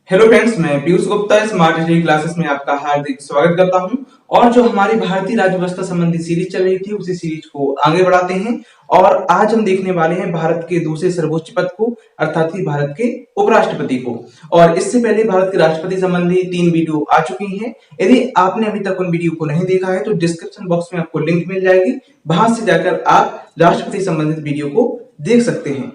Hello friends, मैं Piyush Gupta smart study classes में आपका हार्दिक स्वागत करता हूं। और जो हमारी भारतीय राज्य व्यवस्था संबंधी सीरीज चल रही थी उसी सीरीज को आगे बढ़ाते हैं। और आज हम देखने वाले हैं भारत के दूसरे सर्वोच्च पद को, अर्थात कि भारत के उपराष्ट्रपति को। और इससे पहले भारत के राष्ट्रपति संबंधी 3 वीडियो आ चुकी हैं। यदि आपने अभी तक उन वीडियो को नहीं देखा है तो डिस्क्रिप्शन बॉक्स में आपको लिंक मिल जाएगी, वहां से जाकर आप राष्ट्रपति संबंधित वीडियो को देख सकते हैं।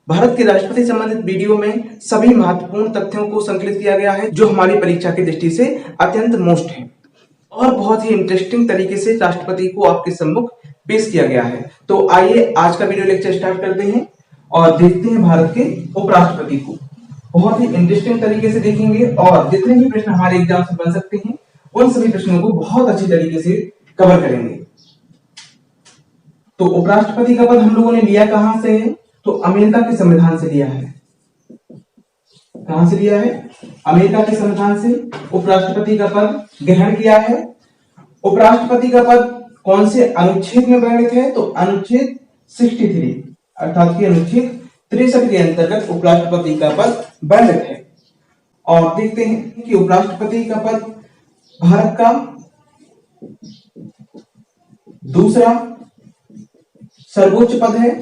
भारत के राष्ट्रपति संबंधित वीडियो में सभी महत्वपूर्ण तथ्यों को संकलित किया गया है जो हमारी परीक्षा की दृष्टि से अत्यंत मोस्ट है और बहुत ही इंटरेस्टिंग तरीके से राष्ट्रपति को आपके सम्मुख पेश किया गया है। तो आइए आज का वीडियो लेक्चर स्टार्ट करते हैं और देखते हैं भारत के उपराष्ट्रपति को। बहुत ही इंटरेस्टिंग तरीके से देखेंगे और जितने भी प्रश्न हमारे एग्जाम से बन सकते हैं उन सभी प्रश्नों को बहुत अच्छी तरीके से कवर करेंगे। तो उपराष्ट्रपति का पद हम लोगों ने लिया कहां से है? तो अमेरिका के संविधान से लिया है। कहां से लिया है? अमेरिका के संविधान से उपराष्ट्रपति का पद ग्रहण किया है। उपराष्ट्रपति का पद कौन से अनुच्छेद में वर्णित है? तो अनुच्छेद 63 अर्थात कि अनुच्छेद 63 के अंतर्गत उपराष्ट्रपति का पद वर्णित है। और देखते हैं कि उपराष्ट्रपति का पद भारत का दूसरा सर्वोच्च पद है।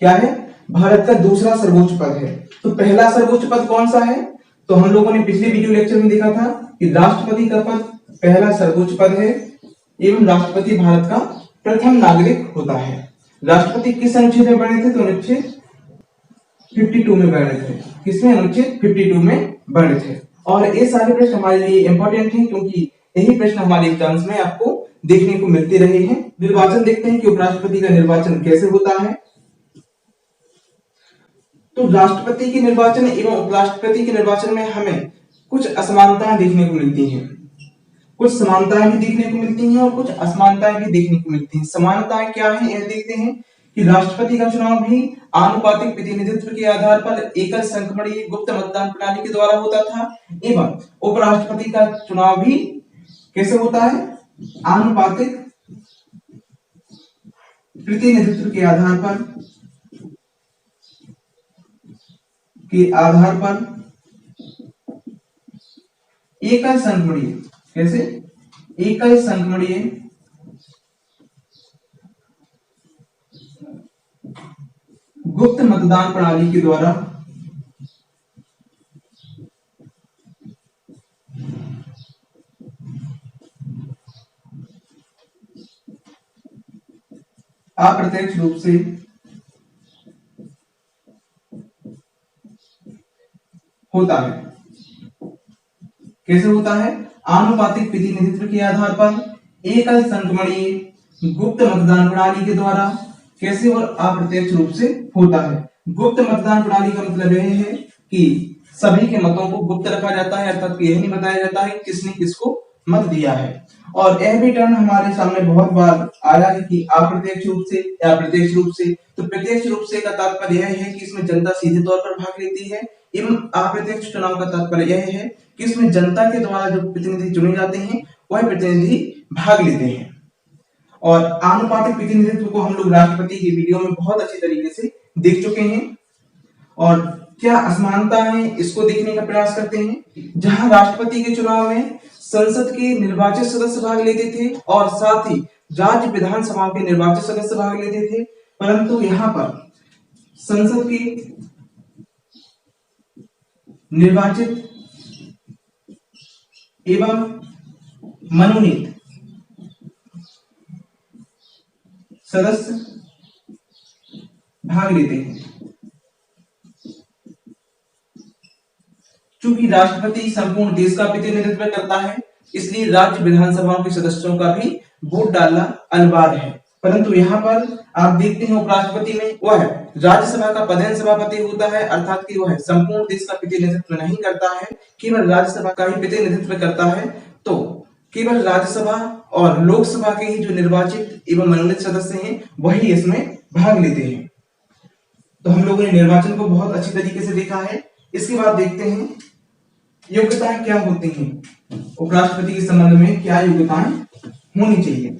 क्या है? भारत का दूसरा सर्वोच्च पद है। तो पहला सर्वोच्च पद कौन सा है? तो हम लोगों ने पिछले वीडियो लेक्चर में देखा था कि राष्ट्रपति का पद पहला सर्वोच्च पद है एवं राष्ट्रपति भारत का प्रथम नागरिक होता है। राष्ट्रपति किस अनुच्छेद में वर्णित है? तो अनुच्छेद 52 में वर्णित है। किसमें? अनुच्छेद 52 में वर्णित है। और ये सारे प्रश्न हमारे लिए इंपॉर्टेंट हैं क्योंकि यही प्रश्न हमारे एग्जाम्स में आपको देखने को मिलते रहे हैं। निर्वाचन देखते हैं कि उपराष्ट्रपति का निर्वाचन कैसे होता है। तो राष्ट्रपति के निर्वाचन एवं उपराष्ट्रपति के निर्वाचन में हमें कुछ असमानताएं देखने को मिलती हैं, कुछ समानताएं भी देखने को मिलती हैं और कुछ असमानताएं भी देखने को मिलती हैं। समानताएं क्या हैं यह देखते हैं कि राष्ट्रपति का चुनाव भी आनुपातिक प्रतिनिधित्व के आधार पर एकल संक्रमणीय गुप्त मतदान प्रणाली के द्वारा होता था एवं उपराष्ट्रपति का चुनाव भी कैसे होता है? आनुपातिक प्रतिनिधित्व के आधार पर एकल संक्रमणीय, कैसे? एकल संक्रमणीय गुप्त मतदान प्रणाली के द्वारा अप्रत्यक्ष रूप से होता है। कैसे होता है? आनुपातिक प्रतिनिधित्व के आधार पर एकल संक्रमणीय गुप्त मतदान प्रणाली के द्वारा कैसे और अप्रत्यक्ष रूप से होता है। गुप्त मतदान प्रणाली का मतलब यह है कि सभी के मतों को गुप्त रखा जाता है, अर्थात यह नहीं बताया जाता है किसने किसको मत दिया है। और यह भी टर्म हमारे सामने बहुत बार आया है कि अप्रत्यक्ष रूप से या प्रत्यक्ष रूप से। तो प्रत्यक्ष रूप से का तात्पर्य यह है कि इसमें जनता सीधे तौर पर भाग लेती है एवं अप्रत्यक्ष चुनाव का तात्पर्य यह है कि इसमें जनता के द्वारा जो प्रतिनिधि चुने जाते हैं वह प्रतिनिधि भाग लेते हैं। और आनुपातिक प्रतिनिधित्व को हम लोग राष्ट्रपति के वीडियो में बहुत अच्छी तरीके से देख चुके हैं। और क्या असमानता है इसको देखने का प्रयास करते हैं। जहां राष्ट्रपति के चुनाव में संसद के निर्वाचित सदस्य भाग लेते थे और साथ ही राज्य विधानसभा के निर्वाचित सदस्य भाग लेते थे, परंतु यहाँ पर संसद के निर्वाचित एवं मनोनीत सदस्य भाग लेते हैं। चूंकि राष्ट्रपति संपूर्ण देश का प्रतिनिधित्व करता है इसलिए राज्य विधानसभाओं के सदस्यों का भी वोट डालना अनिवार्य है। परंतु यहाँ पर आप देखते हैं उपराष्ट्रपति में वह राज्यसभा का पदेन सभापति होता है, अर्थात कि वह संपूर्ण देश का प्रतिनिधित्व नहीं करता है, केवल राज्यसभा का ही प्रतिनिधित्व करता है। तो केवल राज्यसभा और लोकसभा के ही जो निर्वाचित एवं मनोनीत सदस्य हैं वही इसमें भाग लेते हैं। तो हम लोगों ने निर्वाचन को बहुत अच्छी तरीके से देखा है। इसके बाद देखते हैं योग्यताएं क्या होती हैं। उपराष्ट्रपति के संबंध में क्या योग्यताएं होनी चाहिए।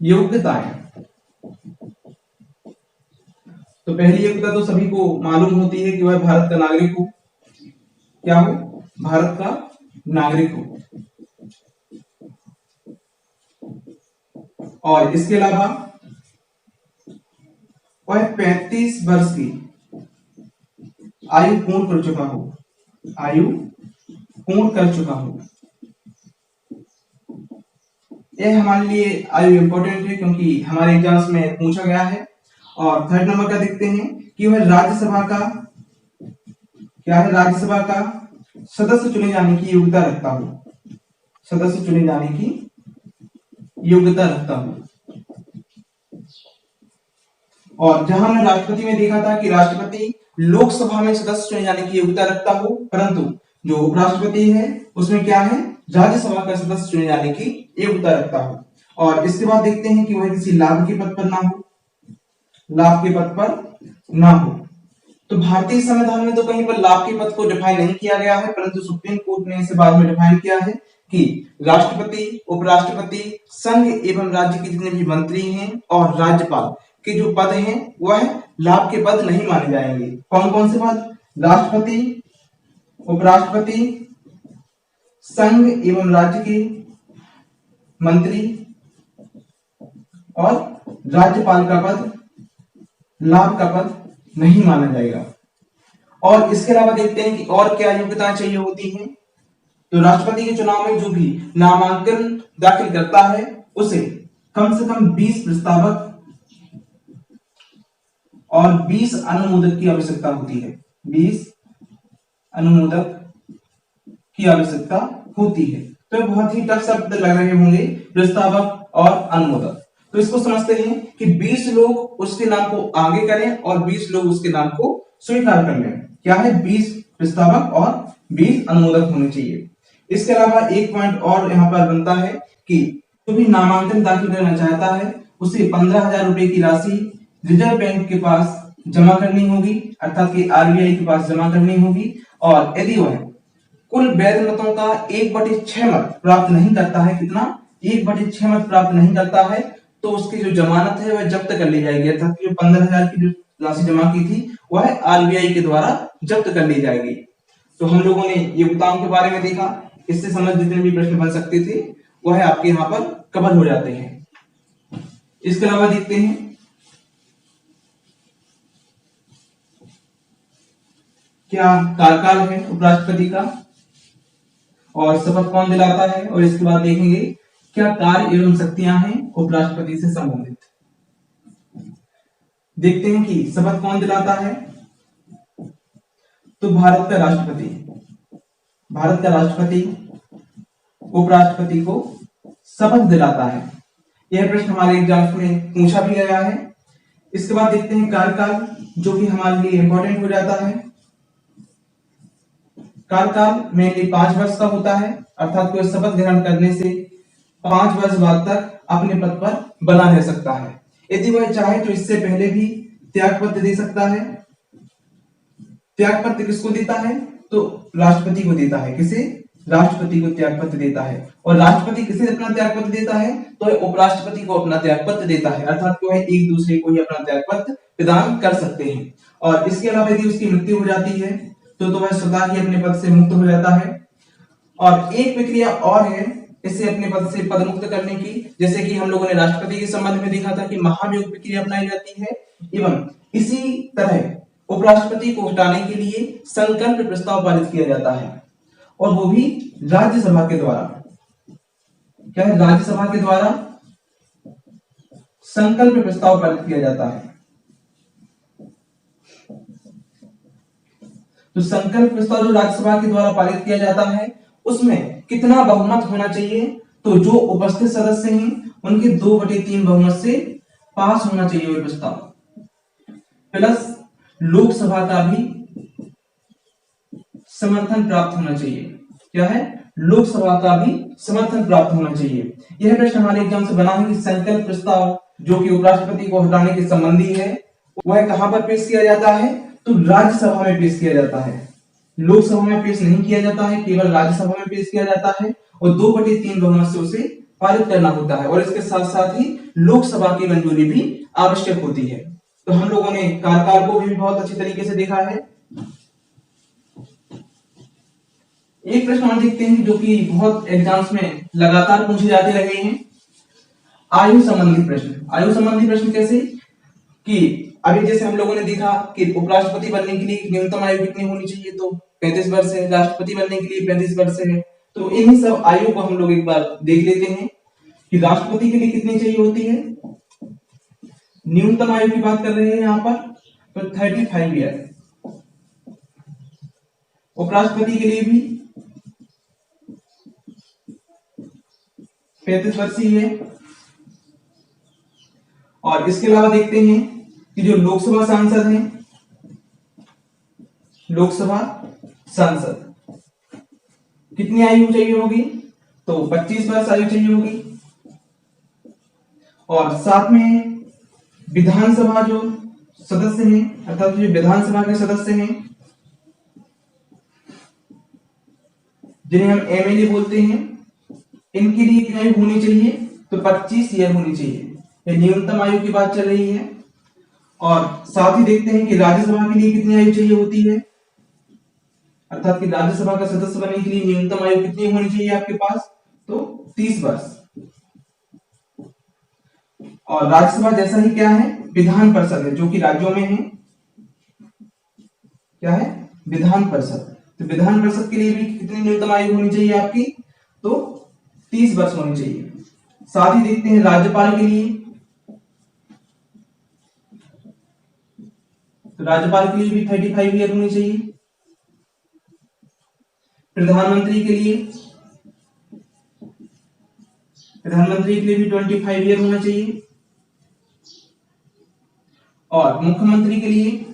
योग्यताएं। तो पहली योग्यता तो सभी को मालूम होती है कि वह भारत का नागरिक हो, क्या हो, भारत का नागरिक हो। और इसके अलावा वह 35 वर्ष की आयु पूर्ण कर चुका हो, आयु पूर्ण कर चुका हो। यह हमारे लिए आयु इंपॉर्टेंट है क्योंकि हमारे एग्जाम्स में पूछा गया है। और थर्ड नंबर का देखते हैं कि वह राज्यसभा का क्या है, राज्यसभा का सदस्य चुने जाने की योग्यता रखता हो, सदस्य चुने जाने की योग्यता रखता हो। और जहां हमने राष्ट्रपति में देखा था कि राष्ट्रपति लोकसभा में सदस्य चुने जाने की योग्यता रखता हो, परंतु जो उपराष्ट्रपति है उसमें क्या है, राज्यसभा का सदस्य चुने जाने की योग्यता रखता हो। और इसके बाद देखते हैं कि वह किसी लाभ के पद पर ना हो, लाभ के पद पर ना हो। तो भारतीय संविधान में तो कहीं पर लाभ के पद को डिफाइन नहीं किया गया है, परंतु सुप्रीम कोर्ट ने इसे बाद में डिफाइन किया है कि राष्ट्रपति, उपराष्ट्रपति, संघ एवं राज्य के जितने भी मंत्री हैं और राज्यपाल के जो पद हैं वह लाभ के पद नहीं माने जाएंगे। कौन कौन से पद, राष्ट्रपति, उपराष्ट्रपति, संघ एवं राज्य के मंत्री और राज्यपाल का पद लाभ का पद नहीं माना जाएगा। और इसके अलावा देखते हैं कि और क्या योग्यताएं चाहिए होती हैं। तो राष्ट्रपति के चुनाव में जो भी नामांकन दाखिल करता है उसे कम से कम 20 प्रस्तावक और 20 अनुमोदक की आवश्यकता होती है, 20 अनुमोदक की आवश्यकता होती है। तो बहुत ही टफ शब्द लग रहे होंगे, प्रस्तावक और अनुमोदक। तो इसको समझते हैं कि 20 लोग उसके नाम को आगे करें और 20 लोग उसके नाम को स्वीकार कर लें। क्या है, 20 प्रस्तावक और 20 अनुमोदक होने चाहिए। इसके अलावा एक पॉइंट और यहाँ पर बनता है कि जो भी नामांकन दाखिल करना चाहता है उसे 15,000 रुपए की राशि रिजर्व बैंक के पास जमा करनी होगी, अर्थात कि आरबीआई के पास जमा करनी होगी। और यदि वह कुल वैध मतों का 1/6 मत प्राप्त नहीं करता है, कितना, 1/6 मत प्राप्त नहीं करता है, तो उसकी जो जमानत है वह जब्त कर ली जाएगी, अर्थात जो 15,000 की जो राशि जमा की थी वह आरबीआई के द्वारा जब्त कर ली जाएगी। तो हम लोगों ने योग्यताओं के बारे में देखा, इससे संबंधित जितने भी प्रश्न बन सकते थे वह आपके यहाँ पर कवर हो जाते हैं। इसके अलावा देखते हैं क्या कार्यकाल है उपराष्ट्रपति का और शपथ कौन दिलाता है, और इसके बाद देखेंगे क्या कार्य एवं शक्तियां हैं उपराष्ट्रपति से संबंधित। देखते हैं कि शपथ कौन दिलाता है। तो भारत का राष्ट्रपति, भारत का राष्ट्रपति उपराष्ट्रपति को शपथ दिलाता है। यह प्रश्न हमारे एग्जाम में पूछा भी गया है। इसके बाद देखते हैं कार्यकाल, जो कि हमारे लिए इंपॉर्टेंट हो जाता है। कार्यकाल मेनली 5 वर्ष का होता है, अर्थात कोई शपथ ग्रहण करने से 5 वर्ष बाद तक अपने पद पर बना रह सकता है। यदि वह चाहे तो इससे पहले भी त्यागपत्र दे सकता है। त्यागपत्र किसको देता है, तो राष्ट्रपति को देता है। किसे, राष्ट्रपति को त्यागपत्र देता है। और राष्ट्रपति किसे अपना त्यागपत्र देता है, तो उपराष्ट्रपति को अपना त्यागपत्र देता है, अर्थात वह एक दूसरे को ही अपना त्यागपत्र प्रदान कर सकते हैं। और इसके अलावा यदि उसकी मृत्यु हो जाती है तो वह स्वतः ही अपने पद से मुक्त हो जाता है। और एक प्रक्रिया और है इसे अपने पद से पद मुक्त करने की, जैसे कि हम लोगों ने राष्ट्रपति के संबंध में देखा था कि महाभियोग प्रक्रिया अपनाई जाती है। एवं इसी तरह उपराष्ट्रपति को हटाने के लिए संकल्प प्रस्ताव पारित किया जाता है, और वो भी राज्यसभा के द्वारा। क्या है, राज्यसभा के द्वारा संकल्प प्रस्ताव पारित किया जाता है। तो संकल्प प्रस्ताव जो राज्यसभा के द्वारा पारित किया जाता है उसमें कितना बहुमत होना चाहिए, तो जो उपस्थित सदस्य हैं उनके 2/3 बहुमत से पास होना चाहिए वह प्रस्ताव, प्लस लोकसभा का भी समर्थन प्राप्त होना चाहिए। क्या है, लोकसभा का भी समर्थन प्राप्त होना चाहिए। यह प्रश्न हमारे एग्जाम से बना है कि संकल्प प्रस्ताव जो कि उपराष्ट्रपति को हटाने के संबंधी है वह कहां पर पेश किया जाता है, तो राज्यसभा में पेश किया जाता है। लोकसभा में पेश नहीं किया जाता है, केवल राज्यसभा में पेश किया जाता है, और 2/3 बहुमत से उसे पारित करना होता है और इसके साथ साथ ही लोकसभा की मंजूरी भी आवश्यक होती है। तो हम लोगों ने कार्यकाल को भी बहुत अच्छी तरीके से देखा है। एक प्रश्न हम देखते हैं जो कि बहुत एग्जाम्स में लगातार पूछे जाते रहे हैं, आयु संबंधी प्रश्न। आयु संबंधी प्रश्न कैसे कि अभी जैसे हम लोगों ने देखा कि उपराष्ट्रपति बनने के लिए न्यूनतम आयु कितनी होनी चाहिए, तो 35 वर्ष है। राष्ट्रपति बनने के लिए 35 वर्ष है। तो इन्हीं सब आयु को हम लोग एक बार देख लेते हैं कि राष्ट्रपति के लिए कितनी चाहिए होती है। न्यूनतम आयु की बात कर रहे हैं यहाँ पर, तो 35 ईयर। उपराष्ट्रपति के लिए भी 35 वर्ष ही है। और इसके अलावा देखते हैं कि जो लोकसभा सांसद हैं, लोकसभा सांसद कितनी आयु चाहिए होगी, तो 25 वर्ष आयु चाहिए होगी। और साथ में विधानसभा जो सदस्य हैं, अर्थात जो विधानसभा के सदस्य हैं जिन्हें हम एमएलए बोलते हैं, इनके लिए कितनी आयु होनी चाहिए, तो 25 ईयर होनी चाहिए। ये न्यूनतम आयु की बात चल रही है। और साथ ही देखते हैं कि राज्यसभा के लिए कितनी आयु चाहिए होती है, अर्थात कि राज्यसभा का सदस्य बनने के लिए न्यूनतम आयु कितनी होनी चाहिए आपके पास, तो 30 वर्ष। और राज्यसभा जैसा ही क्या है, विधान परिषद है, जो कि राज्यों में है। क्या है, विधान परिषद। तो विधान परिषद के लिए भी कितनी न्यूनतम आयु होनी चाहिए आपकी, तो 30 वर्ष होनी चाहिए। साथ ही देखते हैं राज्यपाल के लिए, तो राज्यपाल के लिए भी 35 ईयर होनी चाहिए। प्रधानमंत्री के लिए, प्रधानमंत्री के लिए भी 25 ईयर होना चाहिए। और मुख्यमंत्री के लिए,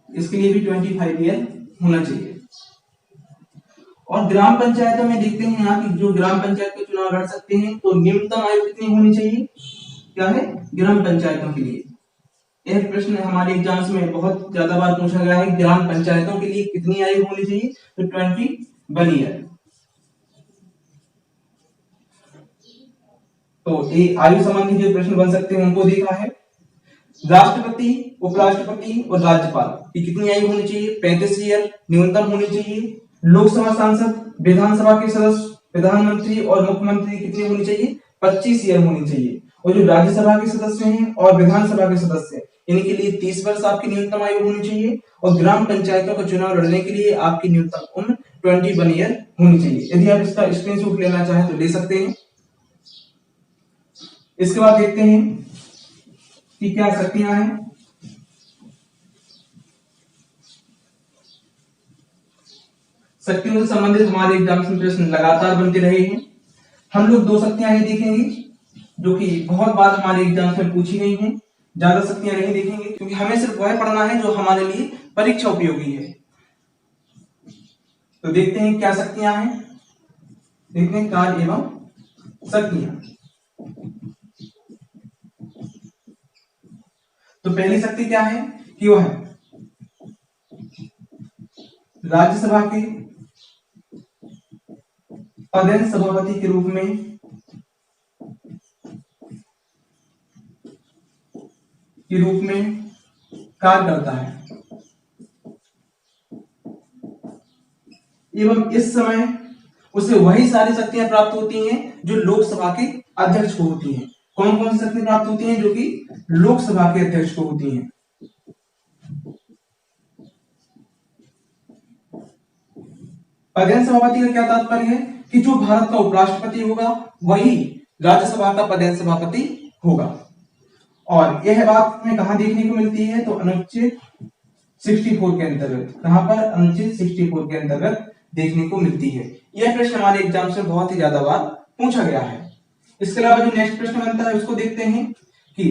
इसके लिए भी 25 ईयर होना चाहिए। और ग्राम पंचायतों में देखते हैं यहाँ की जो ग्राम पंचायत के चुनाव लड़ सकते हैं, तो न्यूनतम आयु कितनी होनी चाहिए, क्या है, ग्राम पंचायतों के लिए। यह प्रश्न हमारे एग्जाम्स में बहुत ज्यादा बार पूछा गया है, ग्राम पंचायतों के लिए कितनी आयु होनी चाहिए, तो 21 ईयर। तो ये आयु संबंधी जो प्रश्न बन सकते हैं उनको देखा है। राष्ट्रपति, उपराष्ट्रपति और राज्यपाल की कितनी आयु होनी चाहिए, 35 ईयर न्यूनतम होनी चाहिए। लोकसभा सांसद, विधानसभा के सदस्य, प्रधानमंत्री और मुख्यमंत्री कितनी होनी चाहिए, 25 ईयर होनी चाहिए। और जो राज्यसभा के सदस्य हैं और विधानसभा के सदस्य, इनके लिए 30 वर्ष आपकी न्यूनतम आयु होनी चाहिए। और ग्राम पंचायतों का चुनाव लड़ने के लिए आपकी न्यूनतम उम्र 21 ईयर होनी चाहिए। यदि आप इसका स्क्रीनशॉट लेना चाहें तो ले सकते हैं। इसके बाद देखते हैं कि क्या शक्तियां हैं। शक्तियों से संबंधित हमारे एग्जाम्स में प्रश्न लगातार बनते रहे हैं। हम लोग 2 शक्तियां ही देखेंगे जो कि बहुत बार हमारे एग्जाम्स में पूछी गई हैं। ज्यादा शक्तियां नहीं देखेंगे क्योंकि हमें सिर्फ वह पढ़ना है जो हमारे लिए परीक्षा उपयोगी है। तो देखते हैं क्या शक्तियां हैं। देखते हैं कार्य एवं शक्तियां। तो पहली शक्ति क्या है कि वह राज्यसभा के पदेन सभापति के रूप में कार्य करता है एवं इस समय उसे वही सारी शक्तियां प्राप्त होती हैं जो लोकसभा के अध्यक्ष को होती हैं। कौन कौन सी शक्तियां प्राप्त होती हैं, जो कि लोकसभा के अध्यक्ष को होती हैं। पदेन सभापति का क्या तात्पर्य है कि जो भारत का उपराष्ट्रपति होगा वही राज्यसभा का पदेन सभापति होगा। और यह बात में कहां देखने को मिलती है, तो अनुच्छेद 64 के अंतर्गत। कहां पर, अनुच्छेद 64 के अंतर्गत देखने को मिलती है। यह प्रश्न हमारे एग्जाम से बहुत ही ज्यादा बार पूछा गया है। इसके अलावा जो नेक्स्ट प्रश्न बनता है उसको देखते हैं कि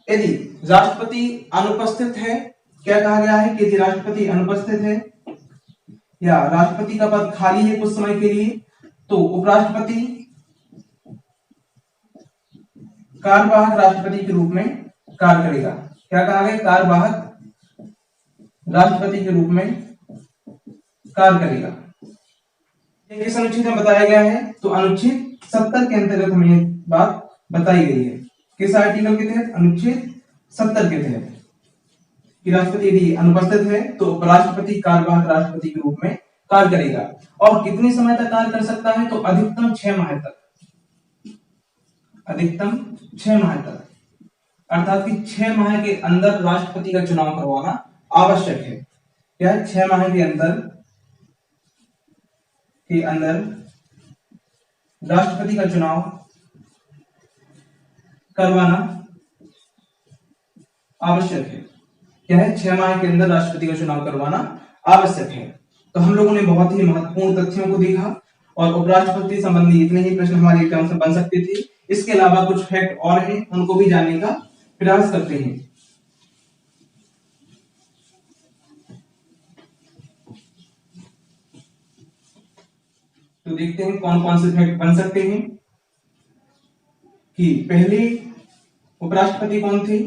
यदि राष्ट्रपति अनुपस्थित है, क्या कहा गया है कि यदि राष्ट्रपति अनुपस्थित है या राष्ट्रपति का पद खाली है कुछ समय के लिए, तो उपराष्ट्रपति कार्यवाहक राष्ट्रपति के रूप में कार्य करेगा। क्या कहा गया, कार्यवाहक राष्ट्रपति के रूप में कार्य करेगा। ये किस अनुच्छेद में बताया गया है? तो अनुच्छेद 70 के अंतर्गत हमें ये बात बताई गई है। किस आर्टिकल के तहत? अनुच्छेद 70 के तहत कि राष्ट्रपति यदि अनुपस्थित है तो उपराष्ट्रपति कार्यवाहक राष्ट्रपति के रूप में कार्य करेगा। और कितने समय तक कार्य कर सकता है? तो अधिकतम 6 माह तक, अधिकतम 6 माह तक, अर्थात कि 6 माह के अंदर राष्ट्रपति का चुनाव करवाना आवश्यक है। क्या है? 6 माह के अंदर राष्ट्रपति का चुनाव करवाना आवश्यक है। क्या है? 6 माह के अंदर राष्ट्रपति का चुनाव करवाना आवश्यक है। तो हम लोगों ने बहुत ही महत्वपूर्ण तथ्यों को देखा और उपराष्ट्रपति संबंधी इतने ही प्रश्न हमारे एग्जाम से बन सकते थे। इसके अलावा कुछ फैक्ट और हैं, उनको भी जानने का प्रयास करते हैं। तो देखते हैं कौन कौन से फैक्ट बन सकते हैं कि पहले उपराष्ट्रपति कौन थे?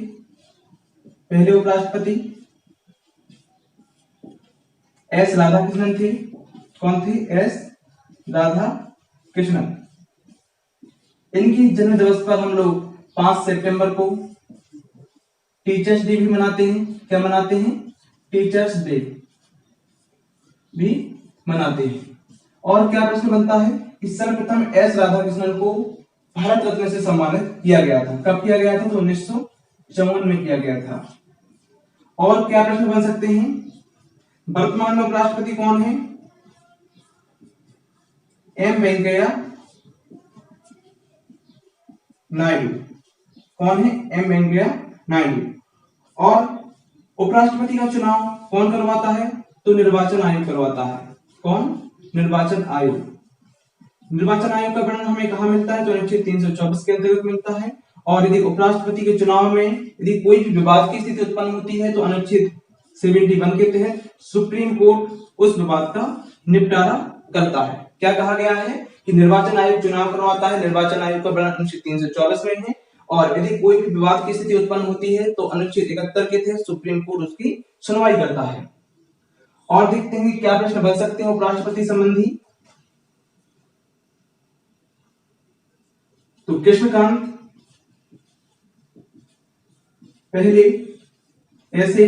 पहले उपराष्ट्रपति एस राधाकृष्णन थे। कौन थे? एस राधाकृष्णन। इनकी जन्म दिवस पर हम लोग 5 सितंबर को टीचर्स डे भी मनाते हैं। क्या मनाते हैं? टीचर्स डे भी मनाते हैं। और क्या प्रश्न बनता है कि सर्वप्रथम एस राधाकृष्णन को भारत रत्न से सम्मानित किया गया था। कब किया गया था? तो 1954 में किया गया था। और क्या प्रश्न बन सकते हैं? वर्तमान में उपराष्ट्रपति कौन है? एम वेंकैया नायडू। कौन है? एम वेंकैया नायडू। और उपराष्ट्रपति का चुनाव कौन करवाता है? तो निर्वाचन आयोग करवाता है। कौन? निर्वाचन आयोग। निर्वाचन आयोग का वर्णन हमें कहां मिलता है? तो अनुच्छेद 324 के अंतर्गत मिलता है। और यदि उपराष्ट्रपति के चुनाव में यदि कोई भी विवाद की स्थिति उत्पन्न होती है तो अनुच्छेद 71 के तहत सुप्रीम कोर्ट उस विवाद का निपटारा करता है। क्या कहा गया है कि निर्वाचन आयोग चुनाव करवाता है। निर्वाचन आयोग का वर्णन अनुच्छेद 324 में है। और यदि कोई भी विवाद की स्थिति उत्पन्न होती है तो अनुच्छेद 71 के तहत सुप्रीम कोर्ट उसकी सुनवाई करता है। और देखते हैं कि क्या प्रश्न बन सकते हैं उपराष्ट्रपति संबंधी। तो कृष्णकांत पहले ऐसे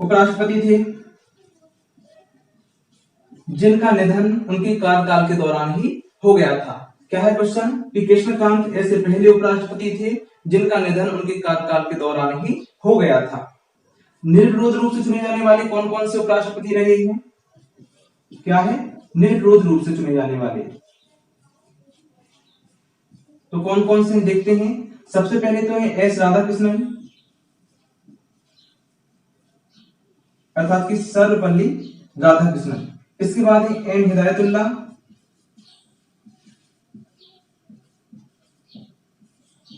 उपराष्ट्रपति थे जिनका निधन उनके कार्यकाल के दौरान ही हो गया था। क्या है क्वेश्चन? कि कृष्णकांत ऐसे पहले उपराष्ट्रपति थे जिनका निधन उनके कार्यकाल के दौरान ही हो गया था। निर्विरोध रूप से चुने जाने वाले कौन कौन से उपराष्ट्रपति रहे हैं? क्या है? निर्विरोध रूप से चुने जाने वाले तो कौन कौन से देखते हैं। सबसे पहले तो है एस राधाकृष्णन, अर्थात कि सर्वपल्ली राधाकृष्णन। इसके बाद है एम हिदायतुल्लाह,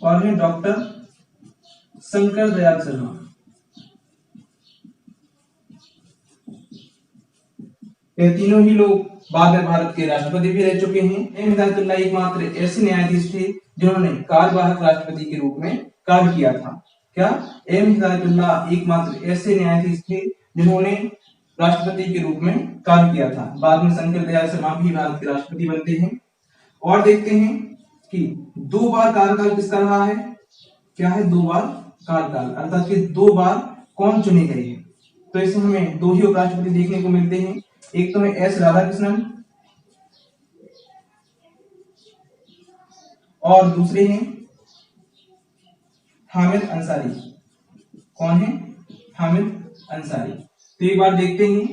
और है डॉक्टर शंकर दयाल शर्मा। ये तीनों ही लोग बाद में भारत के राष्ट्रपति भी रह चुके हैं। एम हिदायतुल्लाह एकमात्र ऐसे न्यायाधीश थे जिन्होंने कार्यवाहक राष्ट्रपति के रूप में कार्य किया था। क्या? एम हिदायतुल्लाह एकमात्र ऐसे न्यायाधीश थे जिन्होंने राष्ट्रपति के रूप में कार्य किया था। बाद में शंकर दयाल शर्मा भी भारत के राष्ट्रपति बनते हैं। और देखते हैं कि 2 बार कार्यकाल किसका रहा है। क्या है? 2 बार कार्यकाल, अर्थात कि 2 बार कौन चुने गए हैं। तो इसमें हमें 2 ही उपराष्ट्रपति देखने को मिलते हैं। एक तो है एस राधाकृष्णन और दूसरे हैं हामिद अंसारी। कौन है? हामिद अंसारी। तो एक बार देखते हैं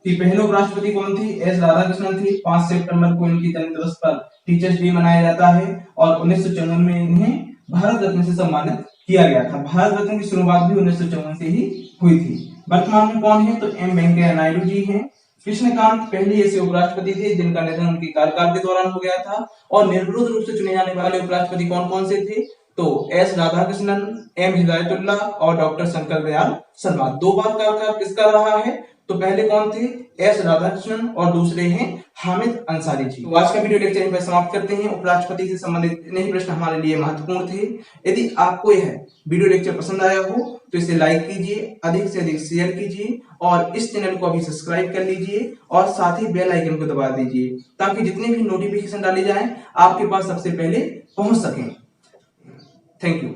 कि पहले उपराष्ट्रपति कौन थे? एस राधाकृष्णन थे। 5 सितंबर को इनकी जन्म दिवस पर टीचर्स डे मनाया जाता है और 1954 में इन्हें भारत रत्न से सम्मानित किया गया था। भारत रत्न की शुरुआत भी 1954 से ही हुई थी। वर्तमान में कौन है? तो एम वेंकैया नायडू जी हैं। कृष्णकांत पहले ऐसे उपराष्ट्रपति थे जिनका निधन उनके कार्यकाल के दौरान हो गया था। और निर्विरोध रूप से चुने जाने वाले उपराष्ट्रपति कौन कौन से थे? तो एस राधाकृष्णन, एम हिदायतुल्लाह और डॉक्टर शंकर दयाल शर्मा। 2 बार कार्यकाल किसका रहा है? तो पहले कौन थे? एस राधाकृष्णन और दूसरे हैं हामिद अंसारी जी। तो आज का वीडियो लेक्चर यहीं पर समाप्त करते हैं। उपराष्ट्रपति से संबंधित इतने ही प्रश्न हमारे लिए महत्वपूर्ण थे। यदि आपको यह वीडियो लेक्चर पसंद आया हो तो इसे लाइक कीजिए, अधिक से अधिक शेयर कीजिए और इस चैनल को अभी सब्सक्राइब कर लीजिए और साथ ही बेल आइकन को दबा दीजिए ताकि जितने भी नोटिफिकेशन डाले जाएं आपके पास सबसे पहले पहुंच सकें। Thank you.